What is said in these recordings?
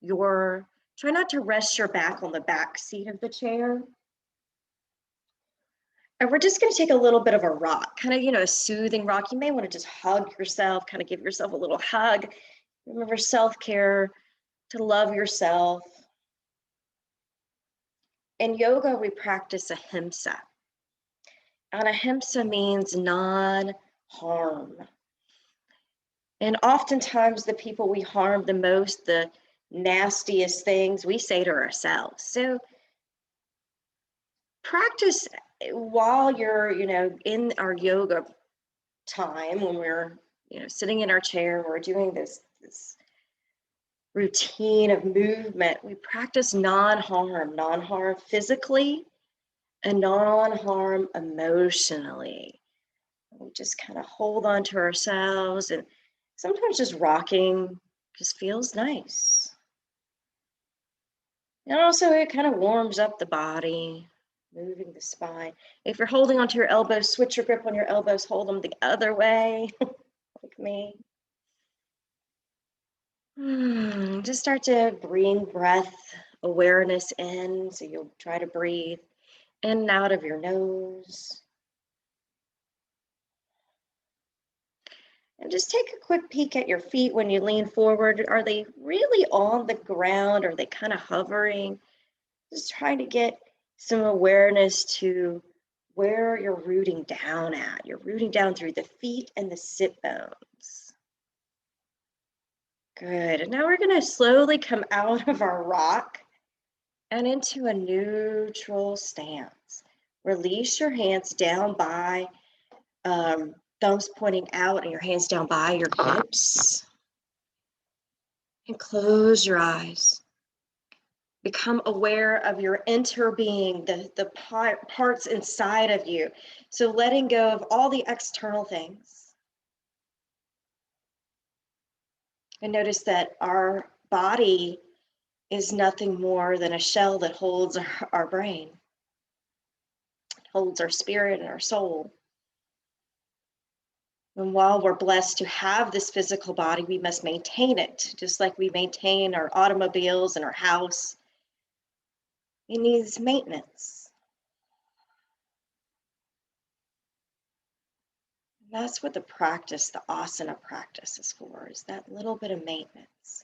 try not to rest your back on the back seat of the chair. And we're just going to take a little bit of a rock, kind of, a soothing rock. You may want to just hug yourself, kind of give yourself a little hug. Remember self-care, to love yourself. In yoga, we practice ahimsa. And ahimsa means non-harm. And oftentimes the people we harm the most, the nastiest things, we say to ourselves. So practice while you're, in our yoga time, when we're, sitting in our chair, we're doing this routine of movement. We practice non-harm physically and non-harm emotionally. We just kind of hold on to ourselves, and sometimes just rocking just feels nice. And also it kind of warms up the body, moving the spine. If you're holding onto your elbows, switch your grip on your elbows, hold them the other way, like me. Just start to bring breath awareness in. So you'll try to breathe in and out of your nose. And just take a quick peek at your feet when you lean forward. Are they really on the ground? Are they kind of hovering? Just trying to get some awareness to where you're rooting down at. You're rooting down through the feet and the sit bones. Good. And now we're going to slowly come out of our rock and into a neutral stance. Release your hands down by thumbs pointing out and your hands down by your hips. And close your eyes. Become aware of your inner being, the parts inside of you. So letting go of all the external things. And notice that our body is nothing more than a shell that holds our brain, holds our spirit and our soul. And while we're blessed to have this physical body, we must maintain it, just like we maintain our automobiles and our house. It needs maintenance. And that's what the asana practice is for, is that little bit of maintenance.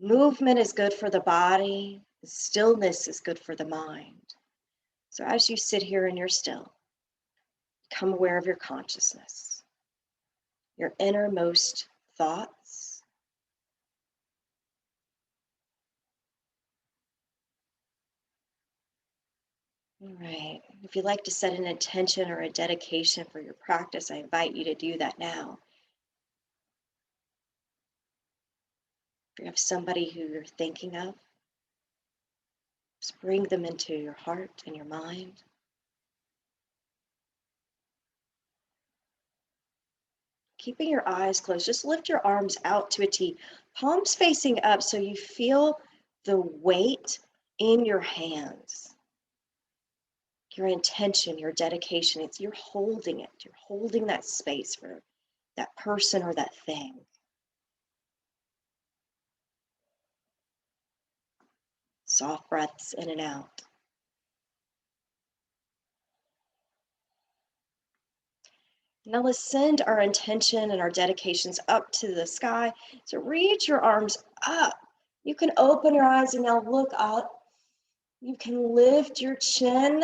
Movement is good for the body. Stillness is good for the mind. So as you sit here and you're still, become aware of your consciousness, your innermost thoughts. All right. If you'd like to set an intention or a dedication for your practice, I invite you to do that now. If you have somebody who you're thinking of, just bring them into your heart and your mind. Keeping your eyes closed, just lift your arms out to a T, palms facing up so you feel the weight in your hands. Your intention, your dedication, you're holding it. You're holding that space for that person or that thing. Soft breaths in and out. Now let's send our intention and our dedications up to the sky. So reach your arms up. You can open your eyes and now look up. You can lift your chin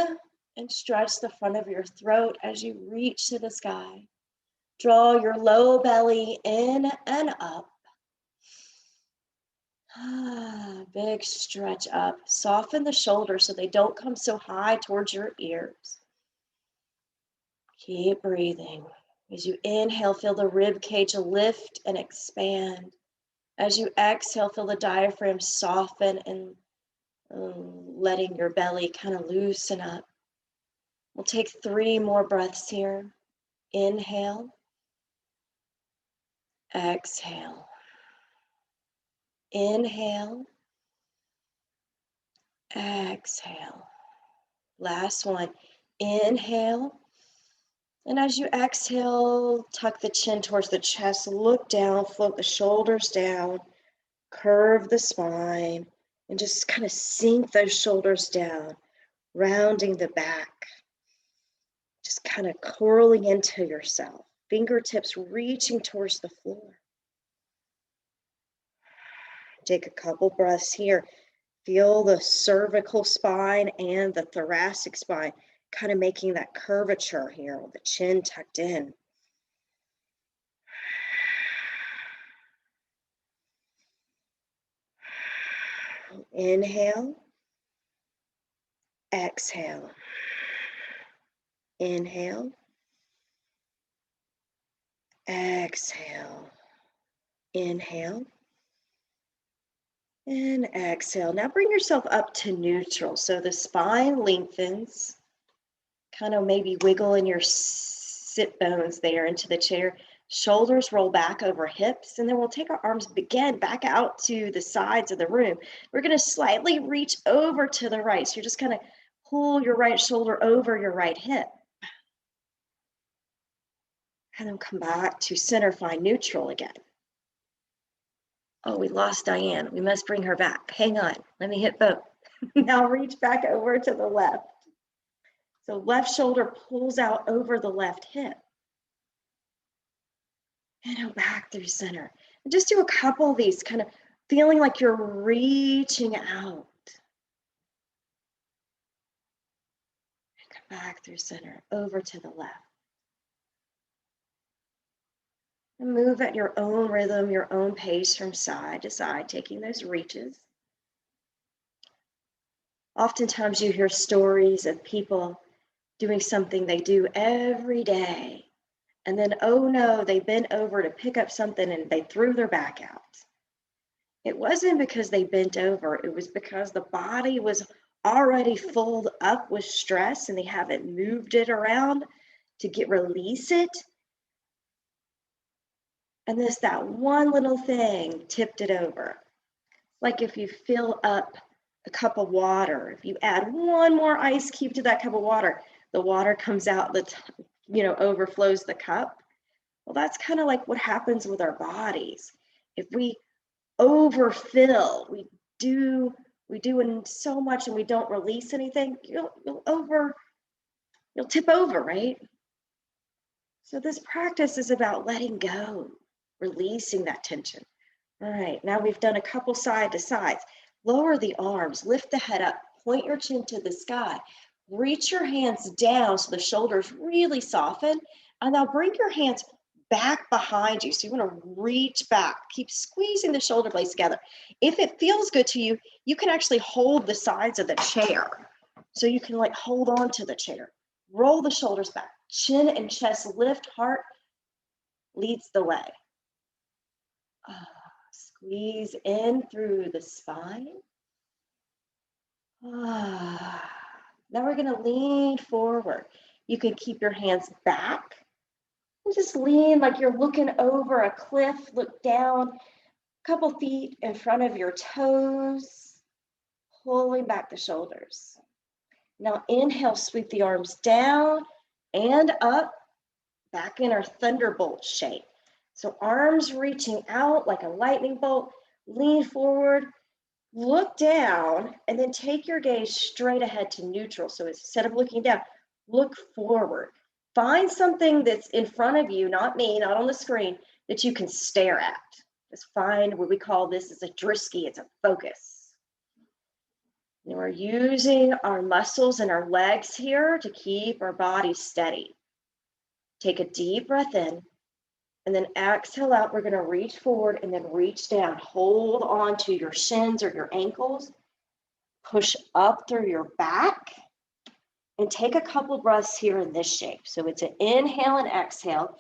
and stretch the front of your throat as you reach to the sky. Draw your low belly in and up. Big stretch up. Soften the shoulders so they don't come so high towards your ears. Keep breathing. As you inhale, feel the rib cage lift and expand. As you exhale, feel the diaphragm soften and letting your belly kind of loosen up. We'll take 3 more breaths here. Inhale. Exhale. Inhale. Exhale. Last one. Inhale. And as you exhale, tuck the chin towards the chest, look down, float the shoulders down, Curve the spine and just kind of sink those shoulders down, rounding the back. Just kind of curling into yourself, fingertips reaching towards the floor. Take a couple breaths here. Feel the cervical spine and the thoracic spine kind of making that curvature here with the chin tucked in. Inhale, exhale. Inhale, exhale. Inhale, and exhale. Now bring yourself up to neutral. So the spine lengthens, kind of maybe wiggle in your sit bones there into the chair. Shoulders roll back over hips, and then we'll take our arms again back out to the sides of the room. We're going to slightly reach over to the right. So you're just kind of pull your right shoulder over your right hip. And then come back to center, find neutral again. Oh, we lost Diane. We must bring her back. Hang on. Let me hit both. Now reach back over to the left. So left shoulder pulls out over the left hip. And go back through center. And just do a couple of these, kind of feeling like you're reaching out. And come back through center, over to the left. And move at your own rhythm, your own pace from side to side, taking those reaches. Oftentimes you hear stories of people doing something they do every day. And then, oh no, they bent over to pick up something and they threw their back out. It wasn't because they bent over. It was because the body was already filled up with stress and they haven't moved it around to release it. And that one little thing tipped it over. Like if you fill up a cup of water, if you add one more ice cube to that cup of water, the water comes out, overflows the cup. Well, that's kind of like what happens with our bodies. If we overfill, we do so much and we don't release anything, you'll tip over, right? So this practice is about letting go, releasing that tension. All right, now we've done a couple side to sides. Lower the arms, lift the head up, point your chin to the sky. Reach your hands down so the shoulders really soften. And now bring your hands back behind you. So you want to reach back, keep squeezing the shoulder blades together. If it feels good to you, you can actually hold the sides of the chair. So you can hold on to the chair. Roll the shoulders back, chin and chest lift, heart leads the way. Squeeze in through the spine. Now we're going to lean forward. You can keep your hands back and just lean like you're looking over a cliff. Look down, a couple feet in front of your toes, pulling back the shoulders. Now inhale, sweep the arms down and up, back in our thunderbolt shape. So arms reaching out like a lightning bolt, lean forward, look down, and then take your gaze straight ahead to neutral. So instead of looking down, look forward. Find something that's in front of you, not me, not on the screen, that you can stare at. Just find what we call this as a drisky, it's a focus. And we're using our muscles and our legs here to keep our body steady. Take a deep breath in, and then exhale out. We're going to reach forward and then reach down. Hold on to your shins or your ankles. Push up through your back. And take a couple breaths here in this shape. So it's an inhale and exhale.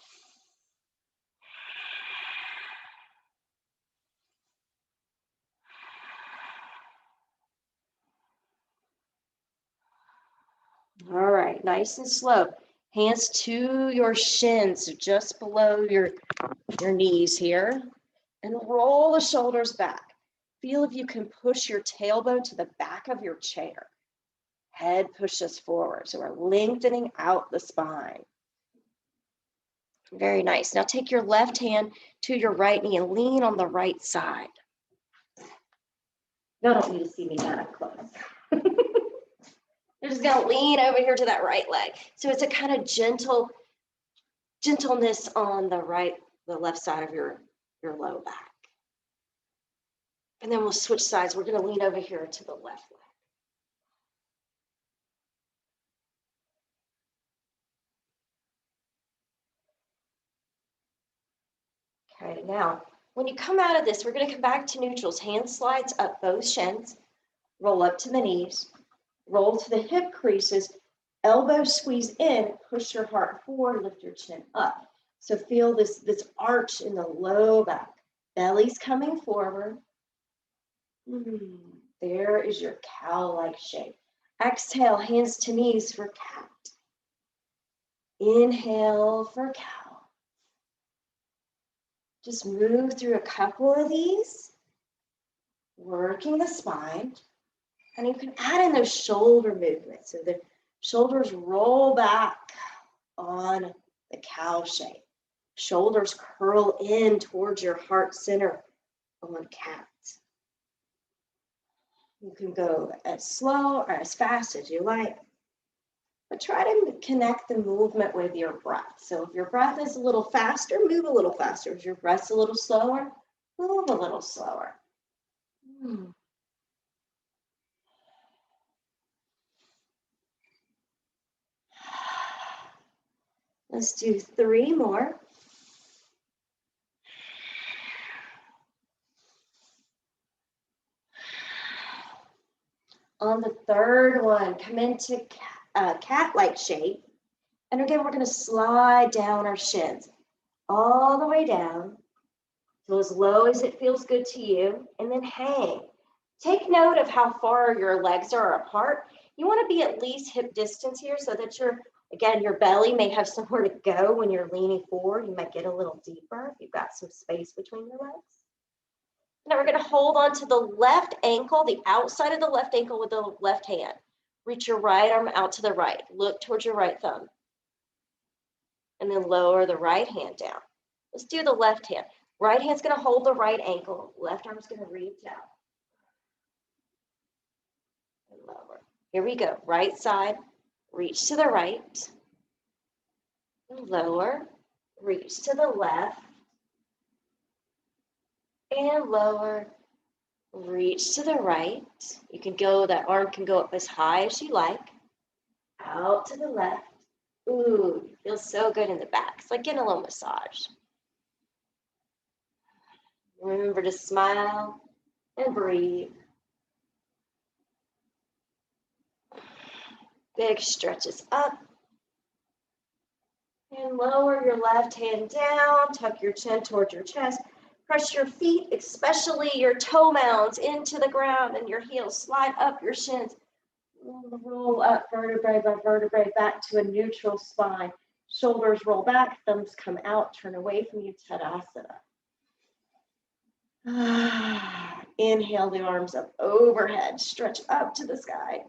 All right, nice and slow. Hands to your shins, so just below your knees here. And roll the shoulders back. Feel if you can push your tailbone to the back of your chair. Head pushes forward, so we're lengthening out the spine. Very nice. Now take your left hand to your right knee and lean on the right side. Y'all don't need to see me that up close. You're just gonna lean over here to that right leg. So it's a kind of gentleness on the left side of your low back. And then we'll switch sides. We're gonna lean over here to the left leg. Okay, now, when you come out of this, we're gonna come back to neutrals. Hand slides up both shins, roll up to the knees, roll to the hip creases, elbows squeeze in, push your heart forward, lift your chin up. So feel this arch in the low back. Belly's coming forward. There is your cow-like shape. Exhale, hands to knees for cat. Inhale for cow. Just move through a couple of these, working the spine. And you can add in those shoulder movements. So the shoulders roll back on the cow shape. Shoulders curl in towards your heart center on cat. You can go as slow or as fast as you like, but try to connect the movement with your breath. So if your breath is a little faster, move a little faster. If your breath's a little slower, move a little slower. Let's do 3 more. On the third one, come into cat-like shape. And again, we're going to slide down our shins all the way down. So as low as it feels good to you, and then hang. Take note of how far your legs are apart. You want to be at least hip distance here so that your belly may have somewhere to go when you're leaning forward. You might get a little deeper if you've got some space between your legs. Now we're going to hold on to the left ankle, the outside of the left ankle with the left hand. Reach your right arm out to the right. Look towards your right thumb. And then lower the right hand down. Let's do the left hand. Right hand's going to hold the right ankle. Left arm's going to reach out. And lower. Here we go. Right side. Reach to the right. And lower. Reach to the left. And lower. Reach to the right. You can go, that arm can go up as high as you like. Out to the left. Ooh, it feels so good in the back. It's like getting a little massage. Remember to smile and breathe. Big stretches up. And lower your left hand down. Tuck your chin towards your chest. Press your feet, especially your toe mounds, into the ground and your heels. Slide up your shins. Roll up vertebrae by vertebrae back to a neutral spine. Shoulders roll back, thumbs come out, turn away from you, Tadasana. Inhale the arms up overhead, stretch up to the sky.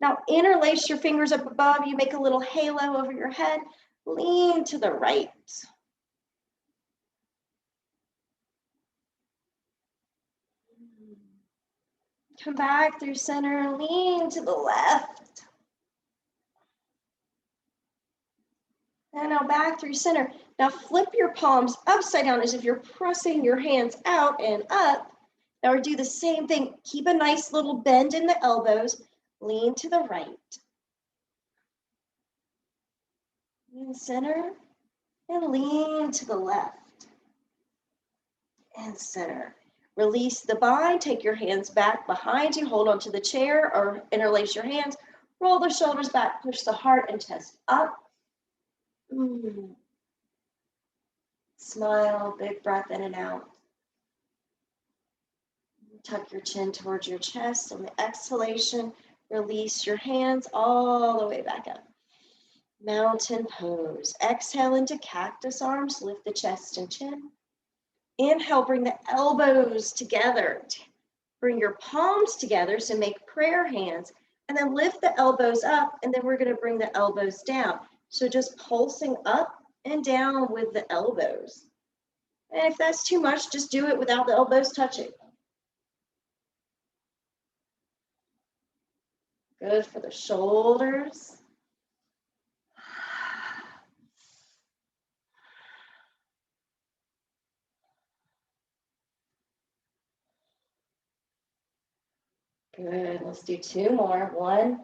Now interlace your fingers up above. You make a little halo over your head. Lean to the right. Come back through center, lean to the left. And now back through center. Now flip your palms upside down as if you're pressing your hands out and up. Now we do the same thing. Keep a nice little bend in the elbows. Lean to the right. In center. And lean to the left. And center. Release the bind. Take your hands back behind you. Hold onto the chair or interlace your hands. Roll the shoulders back. Push the heart and chest up. Smile, big breath in and out. Tuck your chin towards your chest. On the exhalation, release your hands all the way back up. Mountain pose. Exhale into cactus arms. Lift the chest and chin. Inhale, bring the elbows together. Bring your palms together, so make prayer hands. And then lift the elbows up, and then we're going to bring the elbows down. So just pulsing up and down with the elbows. And if that's too much, just do it without the elbows touching. Good for the shoulders. Good. Let's do two more. One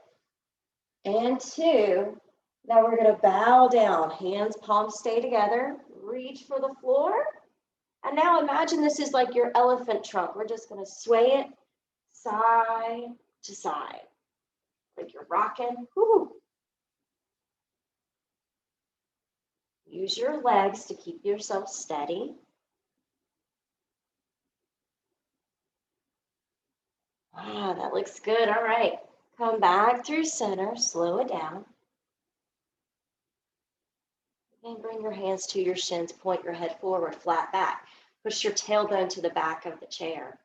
and two. Now we're going to bow down. Hands, palms stay together. Reach for the floor. And now imagine this is like your elephant trunk. We're just going to sway it side to side. Like you're rocking. Woo. Use your legs to keep yourself steady. Ah, that looks good. All right. Come back through center. Slow it down. And bring your hands to your shins. Point your head forward, flat back. Push your tailbone to the back of the chair.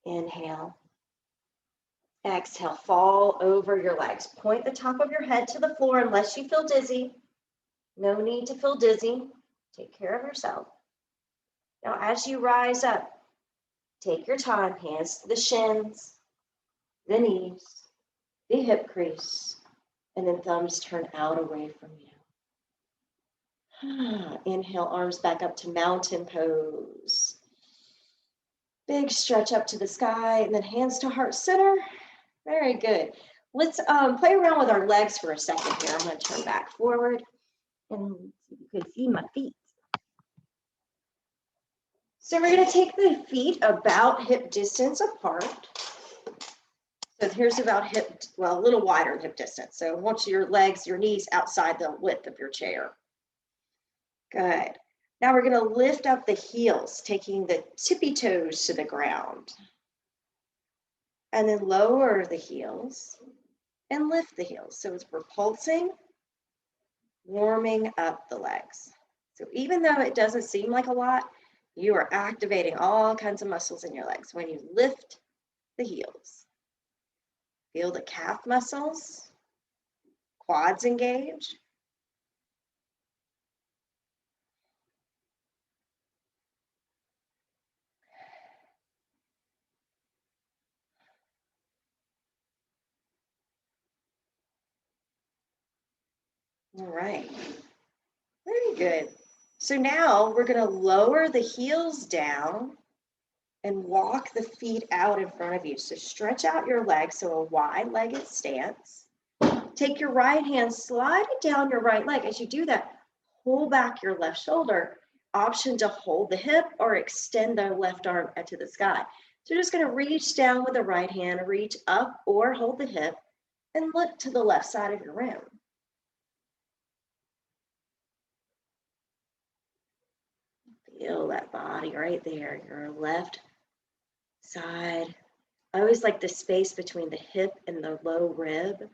Inhale. Exhale. Fall over your legs. Point the top of your head to the floor unless you feel dizzy. No need to feel dizzy. Take care of yourself. Now, as you rise up, take your time. Hands to the shins, the knees, the hip crease, and then thumbs turn out away from you. Inhale, arms back up to mountain pose. Big stretch up to the sky, and then hands to heart center. Very good. Let's play around with our legs for a second here. I'm going to turn back forward, and you can see my feet. So we're going to take the feet about hip distance apart. So here's about hip, well, a little wider hip distance. So I want your legs, your knees outside the width of your chair. Good. Now we're going to lift up the heels, taking the tippy toes to the ground. And then lower the heels and lift the heels. So it's repulsing, warming up the legs. So even though it doesn't seem like a lot, you are activating all kinds of muscles in your legs when you lift the heels. Feel the calf muscles, quads engage. All right, very good. So now we're going to lower the heels down and walk the feet out in front of you. So stretch out your legs, so a wide-legged stance. Take your right hand, slide it down your right leg. As you do that, pull back your left shoulder. Option to hold the hip or extend the left arm to the sky. So you're just going to reach down with the right hand, reach up or hold the hip, and look to the left side of your room. Feel that body right there, your left side. I always like the space between the hip and the low rib. You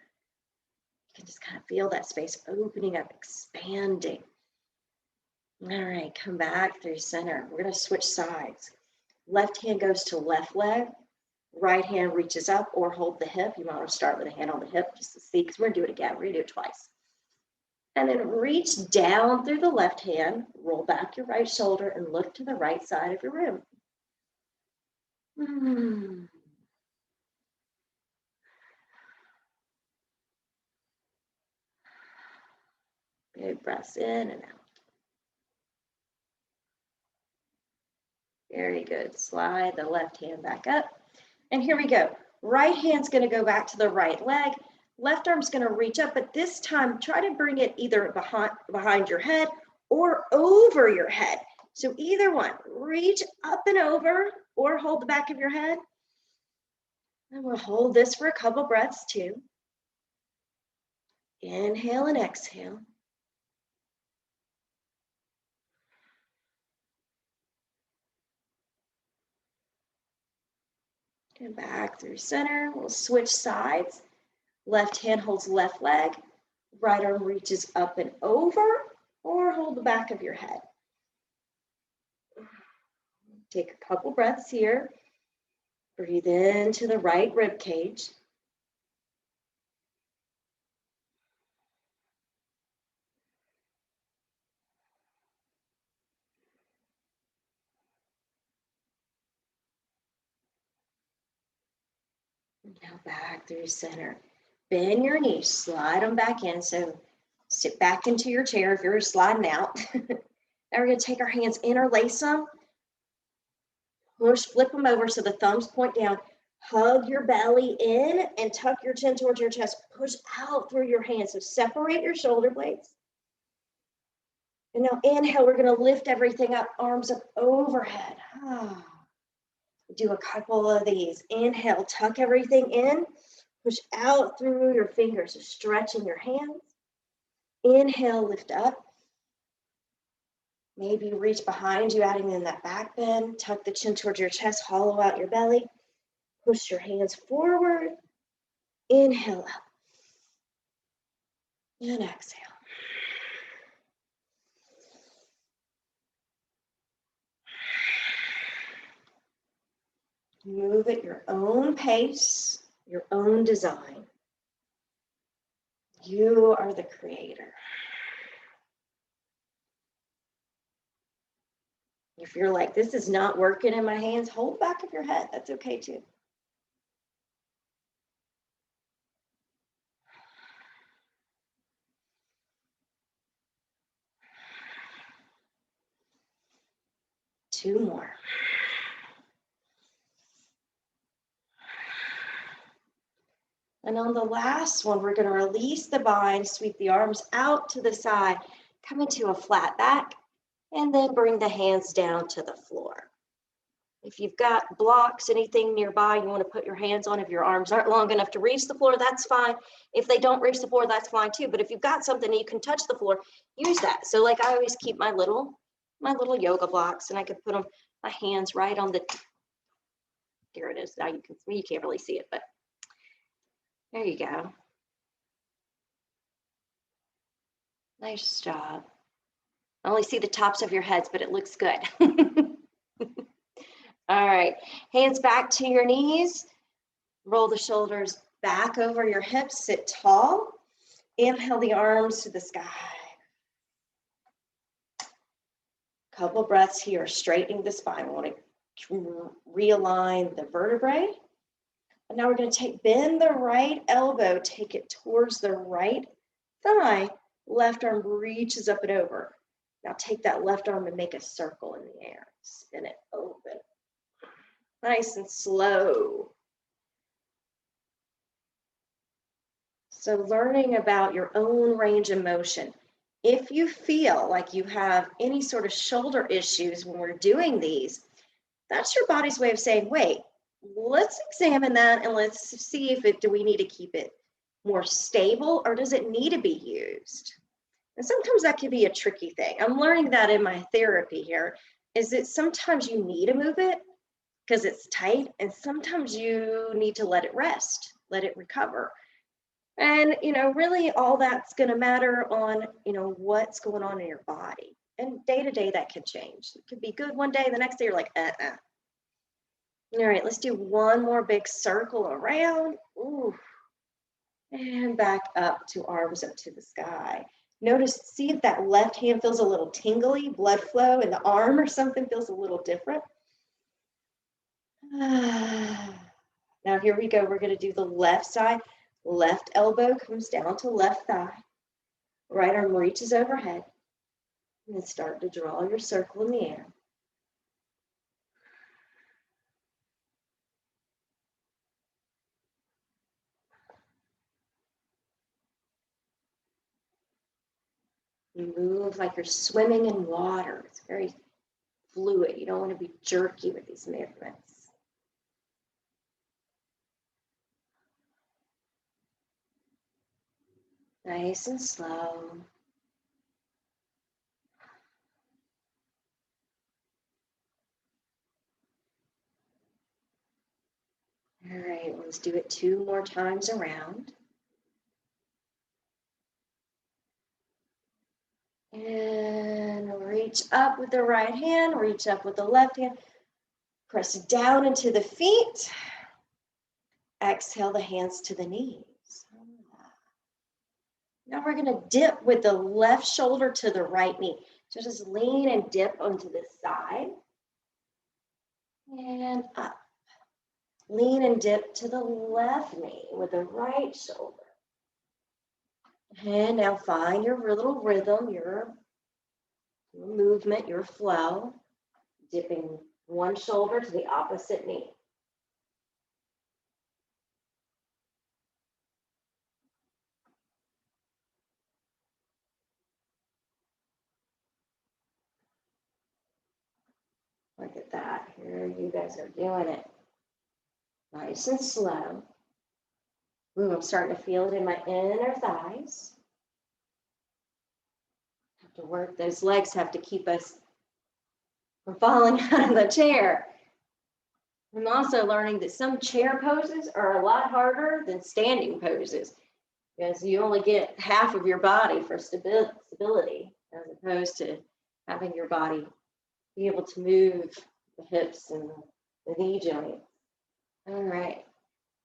can just kind of feel that space opening up, expanding. All right, come back through center. We're going to switch sides. Left hand goes to left leg. Right hand reaches up or hold the hip. You might want to start with a hand on the hip just to see, because we're going to do it again. We're going to do it twice. And then reach down through the left hand, roll back your right shoulder, and look to the right side of your room. Big breaths in and out. Very good. Slide the left hand back up. And here we go. Right hand's going to go back to the right leg. Left arm's going to reach up, but this time try to bring it either behind your head or over your head. So either one, reach up and over or hold the back of your head. And we'll hold this for a couple breaths too. Inhale and exhale. And back through center. We'll switch sides. Left hand holds left leg. Right arm reaches up and over or hold the back of your head. Take a couple breaths here. Breathe into the right rib cage. Now back through center. Bend your knees, slide them back in. So sit back into your chair if you're sliding out. Now we're going to take our hands, interlace them, push, flip them over so the thumbs point down. Hug your belly in and tuck your chin towards your chest. Push out through your hands. So separate your shoulder blades. And now inhale, we're going to lift everything up, arms up overhead. Do a couple of these. Inhale, tuck everything in. Push out through your fingers, so stretching your hands. Inhale, lift up. Maybe reach behind you, adding in that back bend. Tuck the chin towards your chest, hollow out your belly. Push your hands forward. Inhale up. And exhale. Move at your own pace, your own design. You are the creator. If you're like, this is not working in my hands, hold back of your head. That's okay too. Two more. And on the last one, we're going to release the bind, sweep the arms out to the side, come into a flat back, and then bring the hands down to the floor. If you've got blocks, anything nearby you want to put your hands on, if your arms aren't long enough to reach the floor, that's fine. If they don't reach the floor, that's fine too. But if you've got something you can touch the floor, use that. So like I always keep my little yoga blocks, and I could put them, my hands right on the, there it is. Now you can't really see it, but there you go. Nice job. I only see the tops of your heads, but it looks good. All right, hands back to your knees. Roll the shoulders back over your hips, sit tall. Inhale the arms to the sky. Couple breaths here, straightening the spine. We want to realign the vertebrae. And now we're going to bend the right elbow, take it towards the right thigh. Left arm reaches up and over. Now take that left arm and make a circle in the air. Spin it open. Nice and slow. So learning about your own range of motion. If you feel like you have any sort of shoulder issues when we're doing these, that's your body's way of saying, wait, let's examine that and let's see if do we need to keep it more stable or does it need to be used? And sometimes that can be a tricky thing. I'm learning that in my therapy here, is that sometimes you need to move it because it's tight, and sometimes you need to let it rest, let it recover. And, really all that's going to matter on, what's going on in your body. And day to day that can change. It could be good one day, the next day you're like, All right, let's do one more big circle around. Ooh. And back up to arms up to the sky. Notice, see if that left hand feels a little tingly, blood flow in the arm or something feels a little different. Now here we go. We're going to do the left side. Left elbow comes down to left thigh. Right arm reaches overhead. And then start to draw your circle in the air. You move like you're swimming in water. It's very fluid. You don't want to be jerky with these movements. Nice and slow. All right, let's do it 2 more times around. And reach up with the right hand, reach up with the left hand. Press down into the feet. Exhale the hands to the knees. Now we're going to dip with the left shoulder to the right knee. So just lean and dip onto the side. And up. Lean and dip to the left knee with the right shoulder. And now find your little rhythm, your movement, your flow, dipping one shoulder to the opposite knee. Look at that. Here you guys are doing it. Nice and slow. Ooh, I'm starting to feel it in my inner thighs. Have to work. Those legs have to keep us from falling out of the chair. I'm also learning that some chair poses are a lot harder than standing poses because you only get half of your body for stability as opposed to having your body be able to move the hips and the knee joints. All right,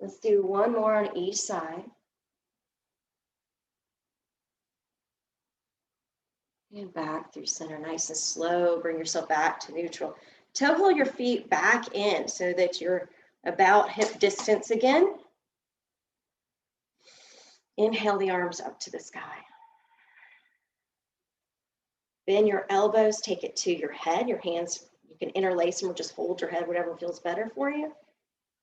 let's do one more on each side. And back through center, nice and slow. Bring yourself back to neutral. Toe heel your feet back in so that you're about hip distance again. Inhale the arms up to the sky. Bend your elbows, take it to your head. Your hands, you can interlace them or just hold your head, whatever feels better for you.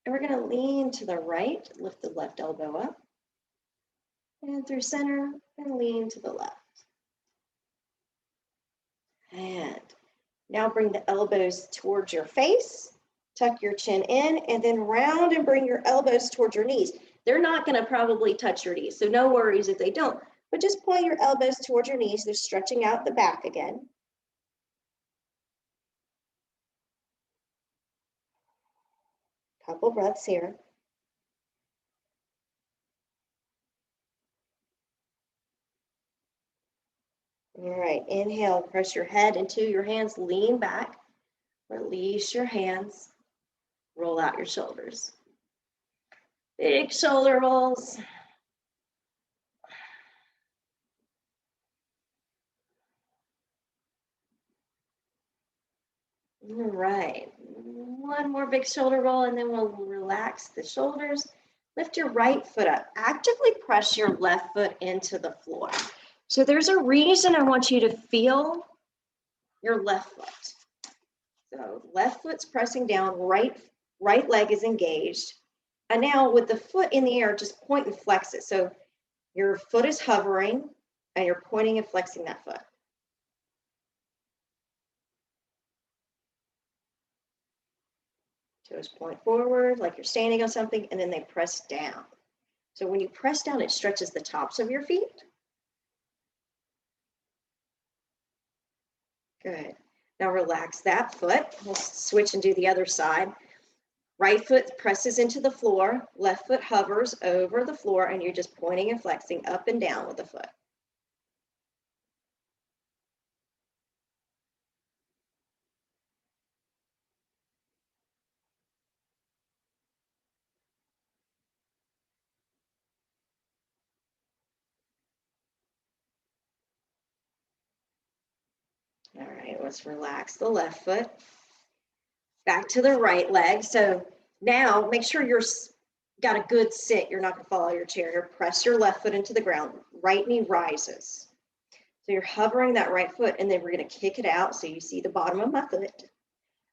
And we're gonna lean to the right, lift the left elbow up. And through center, and lean to the left. And now bring the elbows towards your face, tuck your chin in, and then round and bring your elbows towards your knees. They're not gonna probably touch your knees, so no worries if they don't, but just point your elbows towards your knees. They're stretching out the back again. Couple breaths here. All right, inhale, press your head into your hands, lean back, release your hands, roll out your shoulders. Big shoulder rolls. All right, one more big shoulder roll and then we'll relax the shoulders. Lift your right foot up. Actively press your left foot into the floor. So there's a reason I want you to feel your left foot. So left foot's pressing down, right leg is engaged. And now with the foot in the air, just point and flex it. So your foot is hovering and you're pointing and flexing that foot. Toes point forward like you're standing on something, and then they press down. So when you press down, it stretches the tops of your feet. Good. Now relax that foot. We'll switch and do the other side. Right foot presses into the floor, left foot hovers over the floor, and you're just pointing and flexing up and down with the foot. All right, let's relax the left foot. Back to the right leg. So now make sure you're got a good sit. You're not gonna fall out of your chair. Here, press your left foot into the ground. Right knee rises. So you're hovering that right foot, and then we're gonna kick it out so you see the bottom of my foot.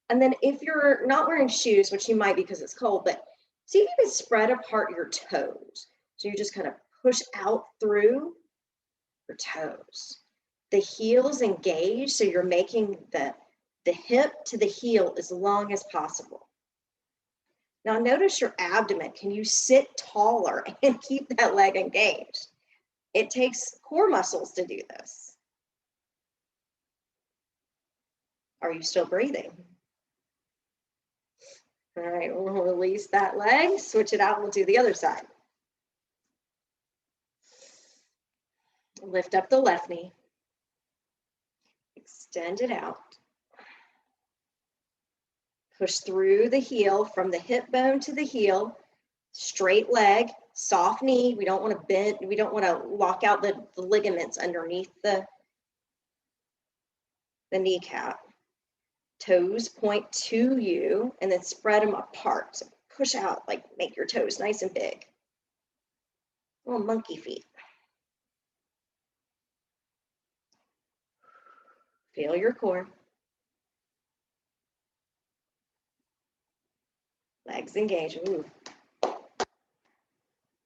And then if you're not wearing shoes, which you might because it's cold, but see if you can spread apart your toes. So you just kind of push out through your toes. The heel is engaged, so you're making the hip to the heel as long as possible. Now notice your abdomen. Can you sit taller and keep that leg engaged? It takes core muscles to do this. Are you still breathing? All right, we'll release that leg, switch it out, we'll do the other side. Lift up the left knee. Extend it out. Push through the heel from the hip bone to the heel. Straight leg, soft knee. We don't want to bend, we don't want to lock out the ligaments underneath the kneecap. Toes point to you and then spread them apart. So Push out, like make your toes nice and big. Little monkey feet. Feel your core. Legs engage. Ooh.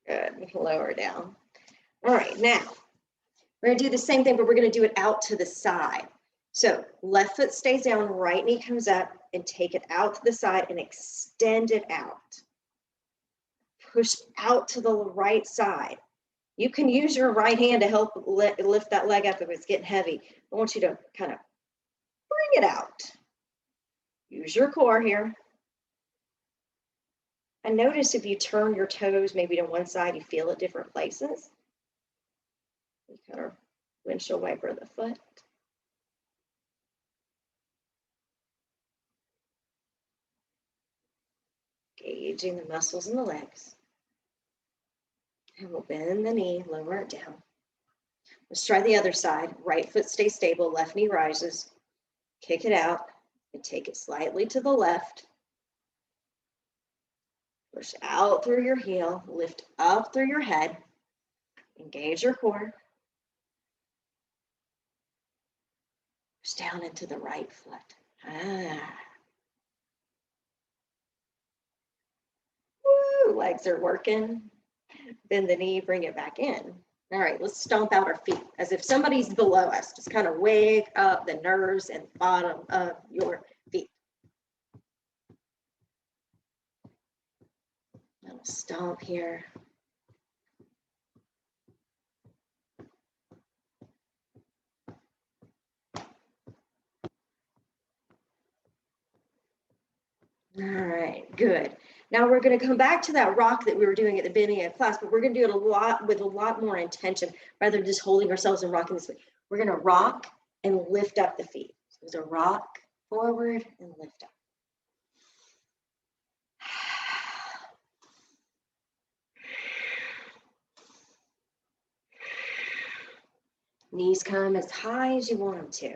Good. Lower down. All right, now we're going to do the same thing, but we're going to do it out to the side. So left foot stays down, right knee comes up, and take it out to the side and extend it out. Push out to the right side. You can use your right hand to help lift that leg up if it's getting heavy. I want you to kind of bring it out. Use your core here. And notice if you turn your toes maybe to one side, you feel it different places. You kind of windshield wiper the foot. Engaging the muscles in the legs. And we'll bend the knee, lower it down. Let's try the other side. Right foot stays stable, left knee rises. Kick it out and take it slightly to the left. Push out through your heel, lift up through your head. Engage your core. Push down into the right foot. Woo, legs are working. Bend the knee, bring it back in. All right, let's stomp out our feet as if somebody's below us. Just kind of wake up the nerves and bottom of your feet. Little stomp here. All right, good. Now we're going to come back to that rock that we were doing at the beginning of class, but we're going to do it with a lot more intention rather than just holding ourselves and rocking this way. We're going to rock and lift up the feet. So it's a rock forward and lift up. Knees come as high as you want them to.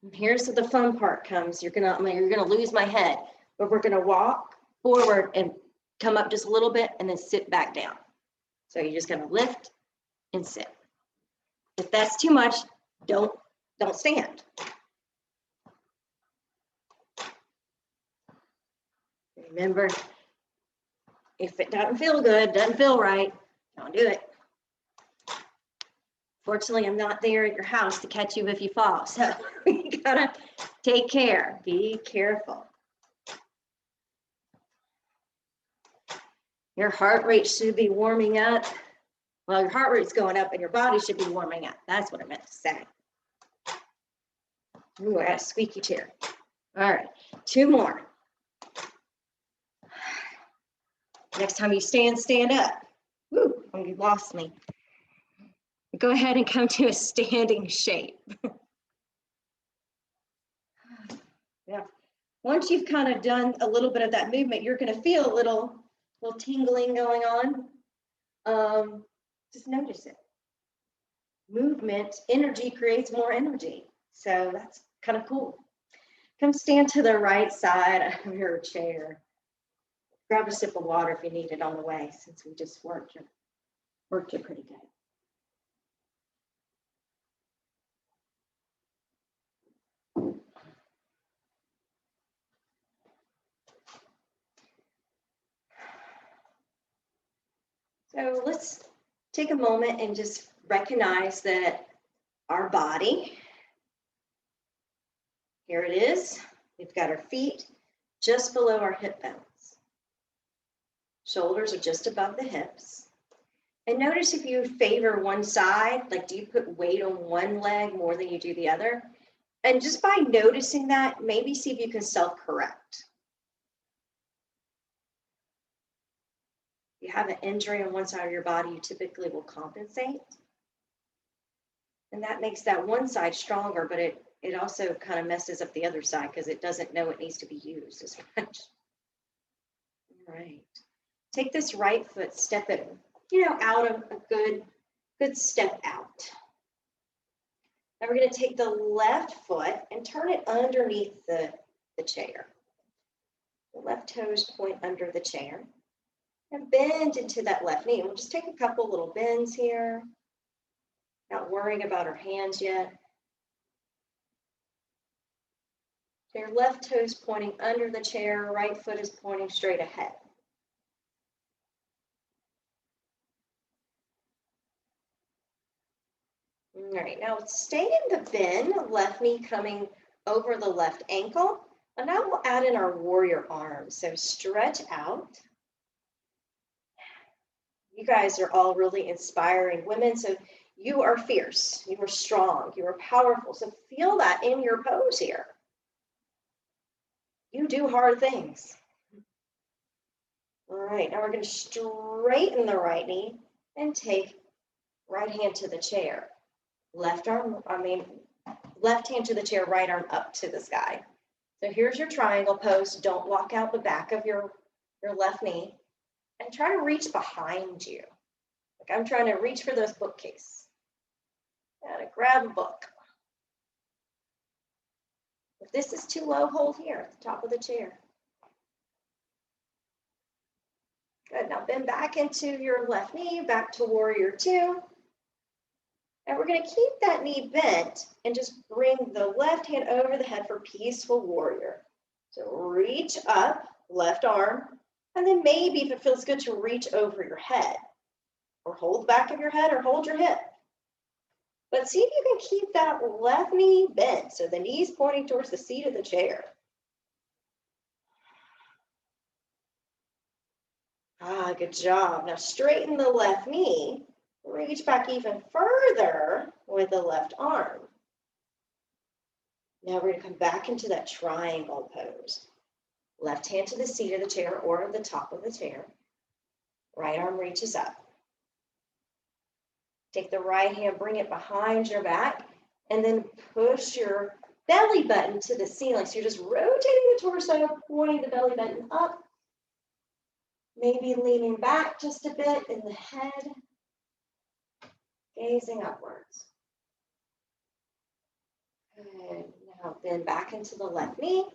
And here's where the fun part comes. You're gonna lose my head, but we're gonna walk forward and come up just a little bit and then sit back down. So you're just gonna lift and sit. If that's too much, don't stand. Remember, if it doesn't feel good, doesn't feel right, don't do it. Fortunately, I'm not there at your house to catch you if you fall. So you gotta take care, be careful. Your heart rate should be warming up. Well, your heart rate's going up and your body should be warming up. That's what I meant to say. Ooh, I got a squeaky chair. All right, 2 more. Next time you stand up. Woo, you lost me. Go ahead and come to a standing shape. Yeah. Once you've kind of done a little bit of that movement, you're going to feel a little tingling going on. Just notice it. Movement, energy creates more energy. So that's kind of cool. Come stand to the right side of your chair. Grab a sip of water if you need it on the way, since we just worked you pretty good. So let's take a moment and just recognize that our body, here it is. We've got our feet just below our hip bones. Shoulders are just above the hips. And notice if you favor one side, like do you put weight on one leg more than you do the other? And just by noticing that, maybe see if you can self-correct. If you have an injury on one side of your body, you typically will compensate. And that makes that one side stronger, but it also kind of messes up the other side because it doesn't know it needs to be used as much. All right. Take this right foot, step it, out of a good step out. Now we're going to take the left foot and turn it underneath the chair. The left toes point under the chair. And bend into that left knee. We'll just take a couple little bends here. Not worrying about our hands yet. So your left toes pointing under the chair, right foot is pointing straight ahead. All right, now stay in the bend, left knee coming over the left ankle. And now we'll add in our warrior arm. So stretch out. You guys are all really inspiring women. So you are fierce, you are strong, you are powerful. So feel that in your pose here. You do hard things. All right, now we're going to straighten the right knee and take right hand to the chair. Left hand to the chair, right arm up to the sky. So here's your triangle pose. Don't walk out the back of your left knee and try to reach behind you. Like I'm trying to reach for those bookcase. Gotta grab a book. If this is too low, hold here at the top of the chair. Good, now bend back into your left knee, back to warrior two. And we're gonna keep that knee bent and just bring the left hand over the head for peaceful warrior. So reach up, left arm, and then maybe if it feels good to reach over your head or hold the back of your head or hold your hip. But see if you can keep that left knee bent so the knee's pointing towards the seat of the chair. Good job. Now straighten the left knee. Reach back even further with the left arm. Now we're going to come back into that triangle pose. Left hand to the seat of the chair or the top of the chair. Right arm reaches up. Take the right hand, bring it behind your back, and then push your belly button to the ceiling. So you're just rotating the torso, pointing the belly button up. Maybe leaning back just a bit in the head. Gazing upwards. Good. Now bend back into the left knee.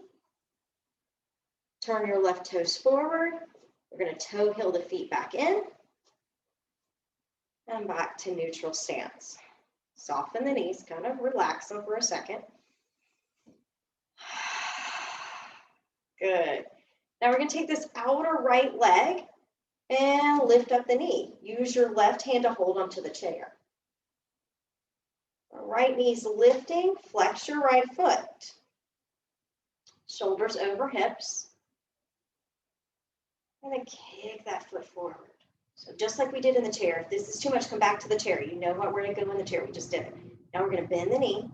Turn your left toes forward. We're going to toe heel the feet back in. And back to neutral stance. Soften the knees, kind of relax them for a second. Good. Now we're going to take this outer right leg and lift up the knee. Use your left hand to hold onto the chair. Right knee's lifting, flex your right foot. Shoulders over hips. And then kick that foot forward. So just like we did in the chair, if this is too much, come back to the chair. You know what we're going to go in the chair. We just did it. Now we're going to bend the knee,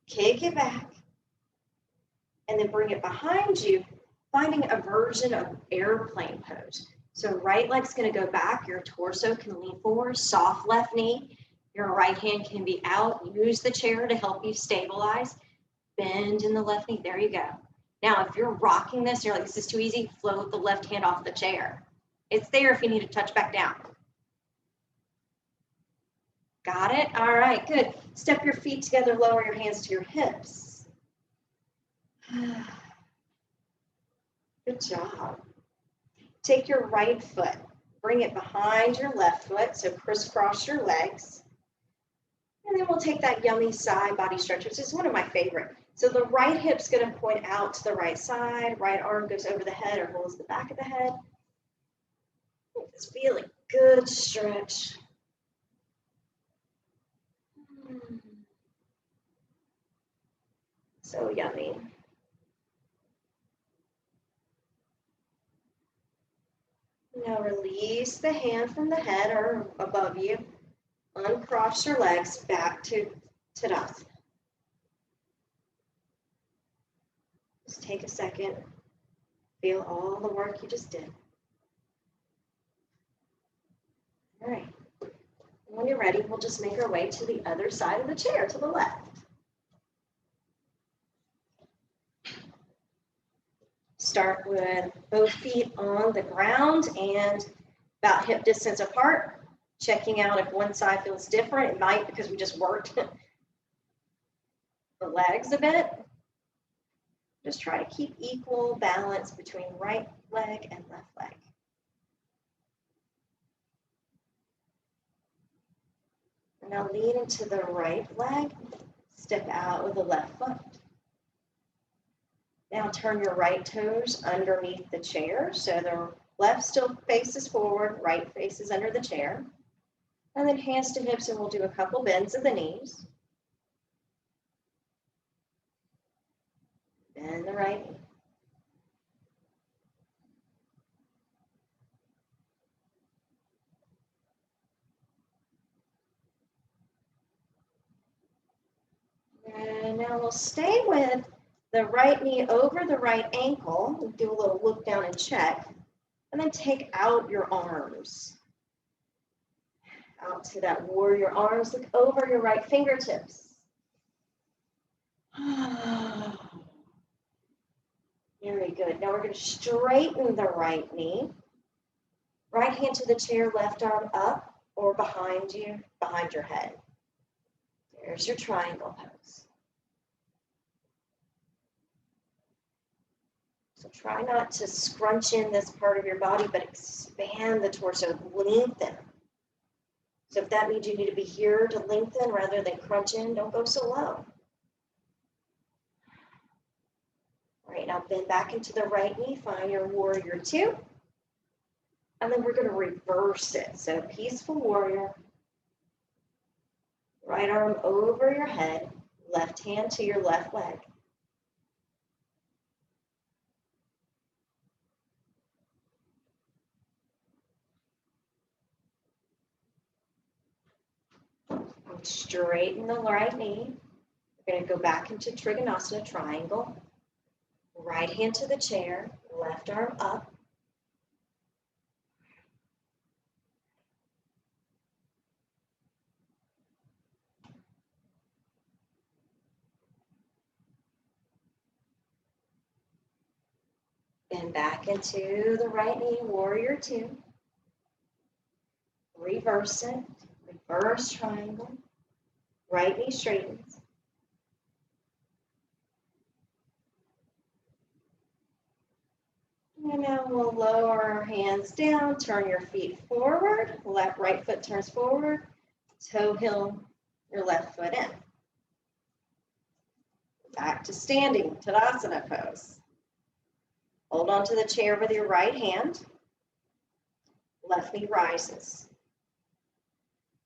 kick it back, and then bring it behind you, finding a version of airplane pose. So right leg's going to go back. Your torso can lean forward, soft left knee. Your right hand can be out. Use the chair to help you stabilize. Bend in the left knee. There you go. Now, if you're rocking this, you're like, this is too easy, float the left hand off the chair. It's there if you need to touch back down. Got it? All right, good. Step your feet together, lower your hands to your hips. Good job. Take your right foot, bring it behind your left foot, so crisscross your legs. And then we'll take that yummy side body stretch, which is one of my favorite. So the right hip's going to point out to the right side, right arm goes over the head or holds the back of the head. Just feel a good stretch. So yummy. Now release the hand from the head or above you. Uncross your legs back to Tadasana. Just take a second. Feel all the work you just did. All right. When you're ready, we'll just make our way to the other side of the chair, to the left. Start with both feet on the ground and about hip distance apart. Checking out if one side feels different. It might because we just worked. the legs a bit. Just try to keep equal balance between right leg and left leg. And now lean into the right leg, step out with the left foot. Now turn your right toes underneath the chair, so the left still faces forward, right faces under the chair. And then hands to hips, and we'll do a couple bends of the knees. Bend the right knee. And now we'll stay with the right knee over the right ankle. We'll do a little look down and check. And then take out your arms. Out to that warrior arms. Look over your right fingertips. Very good. Now we're going to straighten the right knee. Right hand to the chair, left arm up or behind you, behind your head. There's your triangle pose. So try not to scrunch in this part of your body, but expand the torso, lengthen. So if that means you need to be here to lengthen rather than crunch in, don't go so low. All right, now bend back into the right knee, find your warrior two. And then we're going to reverse it. So peaceful warrior. Right arm over your head, left hand to your left leg. Straighten the right knee. We're going to go back into Trikonasana triangle. Right hand to the chair, left arm up. Bend back into the right knee, warrior two. Reverse it, reverse triangle. Right knee straightens. And now we'll lower our hands down, turn your feet forward, left right foot turns forward, toe heel your left foot in. Back to standing, Tadasana pose. Hold on to the chair with your right hand. Left knee rises.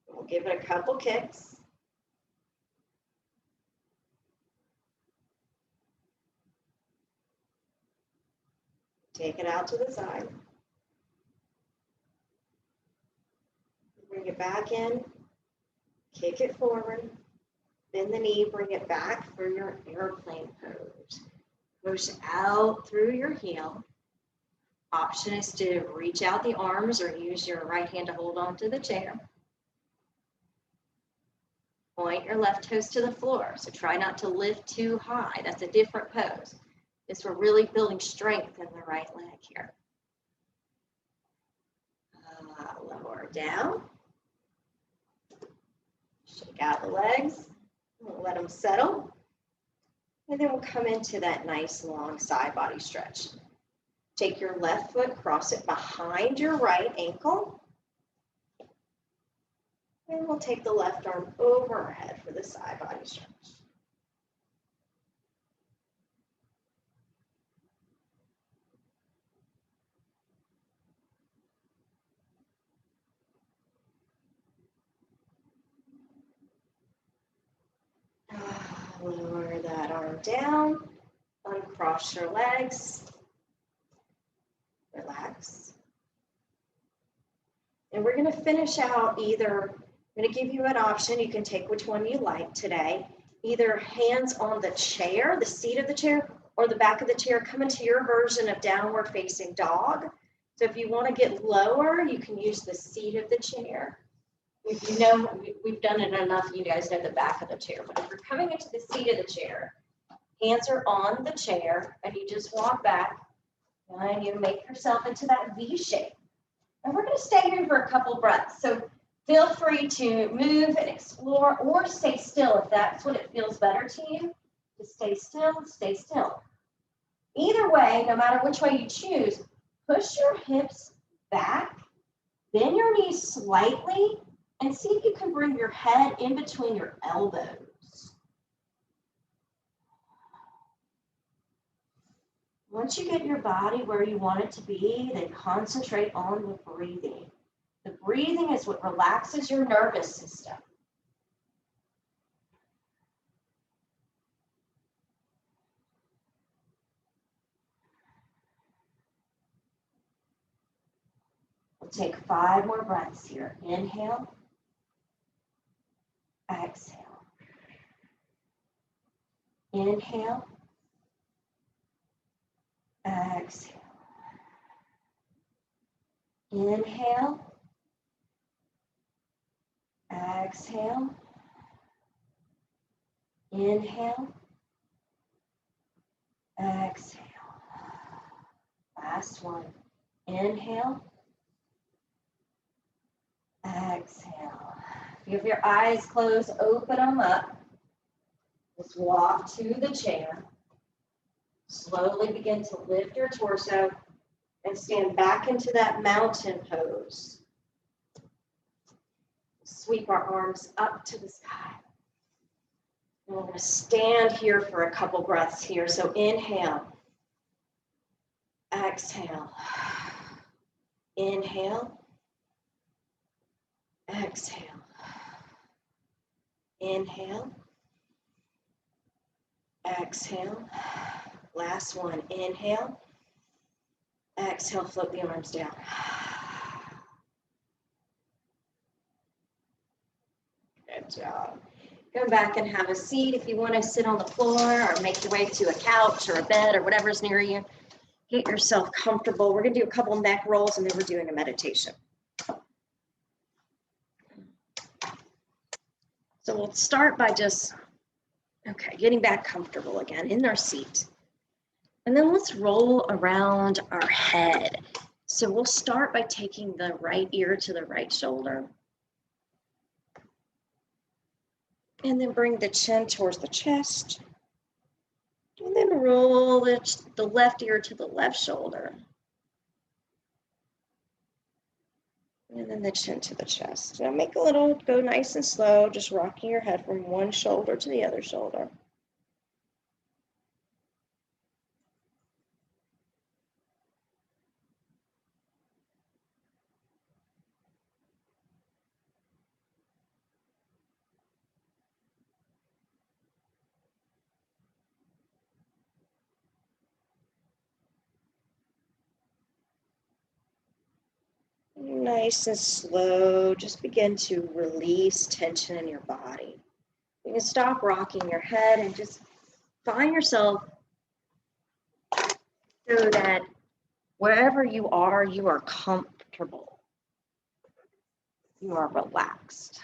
We'll give it a couple kicks. Take it out to the side. Bring it back in. Kick it forward. Bend the knee, bring it back for your airplane pose. Push out through your heel. Option is to reach out the arms or use your right hand to hold on to the chair. Point your left toes to the floor. So try not to lift too high. That's a different pose. This we're really building strength in the right leg here. Lower down. Shake out the legs. Let them settle. And then we'll come into that nice long side body stretch. Take your left foot, cross it behind your right ankle. And we'll take the left arm overhead for the side body stretch. Lower that arm down, uncross your legs, relax. And we're going to finish out either, I'm going to give you an option, you can take which one you like today, either hands on the chair, the seat of the chair, or the back of the chair, come into your version of downward facing dog. So if you want to get lower, you can use the seat of the chair. If you know, we've done it enough, you guys know the back of the chair. But if you're coming into the seat of the chair, hands are on the chair, and you just walk back, and you make yourself into that V shape. And we're going to stay here for a couple breaths. So feel free to move and explore, or stay still if that's what it feels better to you. to stay still, stay still. Either way, no matter which way you choose, push your hips back, bend your knees slightly, and see if you can bring your head in between your elbows. Once you get your body where you want it to be, then concentrate on the breathing. The breathing is what relaxes your nervous system. We'll take 5 more breaths here. Inhale, exhale. Inhale, exhale. Inhale, exhale. Inhale, exhale. Last one. Inhale, exhale. If you have your eyes closed, open them up. Just walk to the chair. Slowly begin to lift your torso and stand back into that mountain pose. Sweep our arms up to the sky. And we're going to stand here for a couple breaths here. So inhale, exhale, inhale, exhale, inhale, exhale. Last one, inhale, exhale, float the arms down. Good job. Go back and have a seat. If you want to sit on the floor or make your way to a couch or a bed or whatever's near you, get yourself comfortable. We're going to do a couple neck rolls and then we're doing a meditation. So we'll start by just, getting back comfortable again in our seat. And then let's roll around our head. So we'll start by taking the right ear to the right shoulder. And then bring the chin towards the chest. And then roll the left ear to the left shoulder. And then the chin to the chest. Now go nice and slow, just rocking your head from one shoulder to the other shoulder. Nice and slow, just begin to release tension in your body. You can stop rocking your head and just find yourself so that wherever you are comfortable. You are relaxed.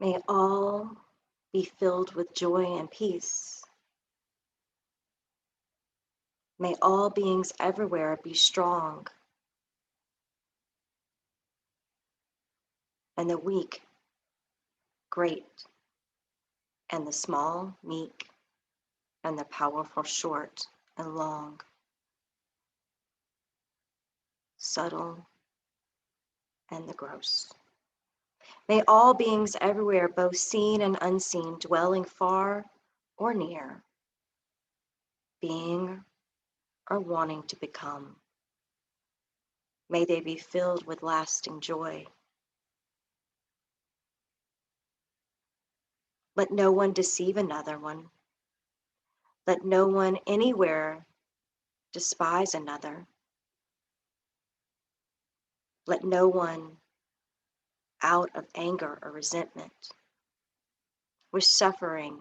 May all be filled with joy and peace. May all beings everywhere be strong, and the weak great, and the small meek, and the powerful short and long, subtle and the gross. May all beings everywhere, both seen and unseen, dwelling far or near, being or wanting to become, may they be filled with lasting joy. Let no one deceive another one. Let no one anywhere despise another. Let no one out of anger or resentment wish suffering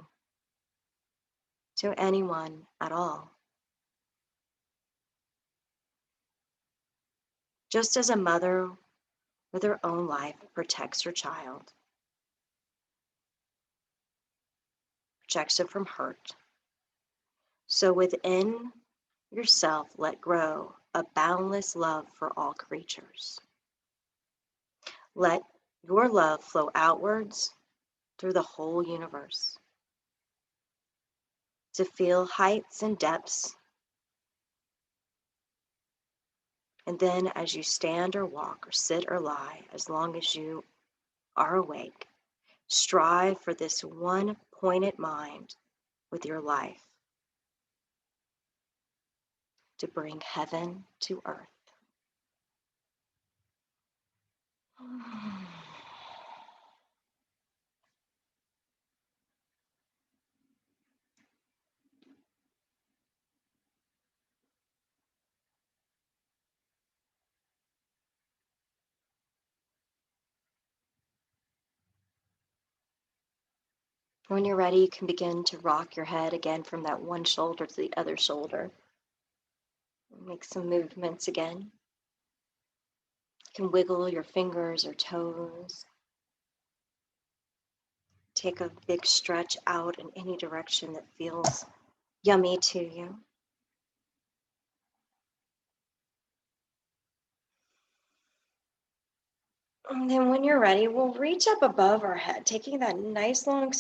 to anyone at all. Just as a mother with her own life protects her child, protects it from hurt, so within yourself let grow a boundless love for all creatures. Let your love flow outwards through the whole universe to feel heights and depths. And then as you stand or walk or sit or lie, as long as you are awake, strive for this one pointed mind with your life to bring heaven to earth. When you're ready, you can begin to rock your head again from that one shoulder to the other shoulder. Make some movements again. You can wiggle your fingers or toes. Take a big stretch out in any direction that feels yummy to you. And then when you're ready, we'll reach up above our head, taking that nice long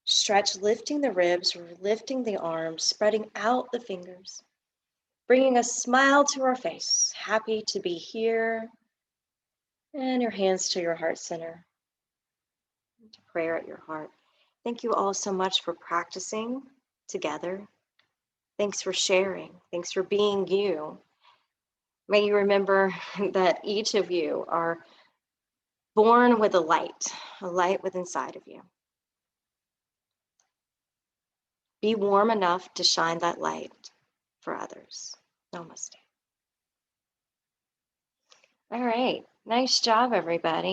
stretch, lifting the ribs, lifting the arms, spreading out the fingers, bringing a smile to our face, happy to be here, and your hands to your heart center, to prayer at your heart. Thank you all so much for practicing together. Thanks for sharing. Thanks for being you. May you remember that each of you are born with a light within inside of you. Be warm enough to shine that light for others. Namaste. All right. Nice job, everybody.